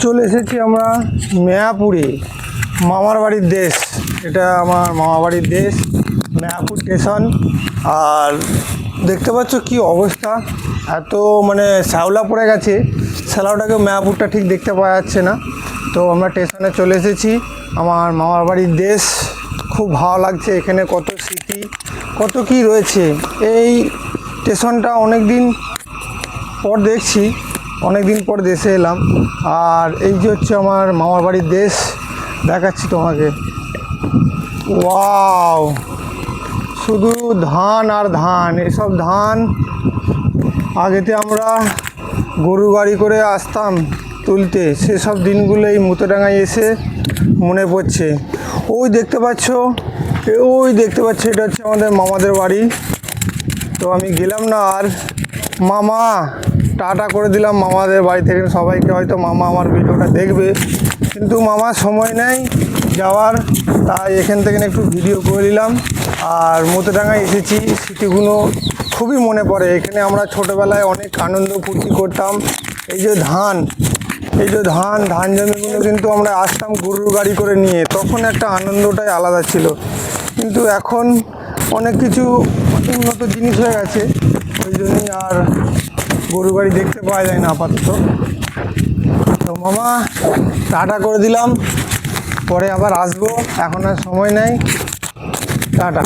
চলে এসেছি আমরা মায়াপুরে, মামার বাড়ির দেশ। এটা আমার মামার বাড়ির দেশ, মায়াপুর স্টেশন। আর দেখতে পাচ্ছ কি অবস্থা, এত মানে শ্যাওলা পড়ে গেছে, শ্যাওলাটাকে মায়াপুরটা ঠিক দেখতে পাওয়া যাচ্ছে না। তো আমরা স্টেশনে চলে এসেছি, আমার মামার বাড়ির দেশ। খুব ভালো লাগছে, এখানে কত স্মৃতি, কত কি রয়েছে। এই স্টেশনটা অনেক দিন পর দেখছি, অনেক দিন পর দেশে এলাম। আর এই যে হচ্ছে আমার মামার বাড়ির দেশ, দেখাচ্ছি তোমাকে। ওয়াও, শুধু ধান আর ধান। এসব ধান আগেতে আমরা গরু গাড়ি করে আসতাম তুলতে, সেসব দিনগুলো এই মুতোডাঙ্গায় এসে মনে পড়ছে। ওই দেখতে পাচ্ছ, এটা হচ্ছে আমাদের মামাদের বাড়ি। তো আমি গেলাম না আর, মামা টাটা করে দিলাম মামাদের বাড়ি থেকে সবাইকে। হয়তো মামা আমার ভিডিওটা দেখবে, কিন্তু মামার সময় নেই যাওয়ার, তাই এখান থেকে একটু ভিডিও করে নিলাম। আর মুতোডাঙ্গায় এসেছি, স্মৃতিগুলো খুবই মনে পড়ে। এখানে আমরা ছোটোবেলায় অনেক আনন্দ ফুর্তি করতাম। এই যে ধান জমিগুলো কিন্তু আমরা আসতাম গরুর গাড়ি করে নিয়ে, তখন একটা আনন্দটাই আলাদা ছিল। কিন্তু এখন অনেক কিছু উন্নত জিনিস হয়ে গেছে, ওই জন্যই আর গরু গাড়ি দেখতে পাওয়া যায় না আপাতত। তো মামা টাটা করে দিলাম, পরে আবার আসবো, এখন আর সময় নেই। টাটা।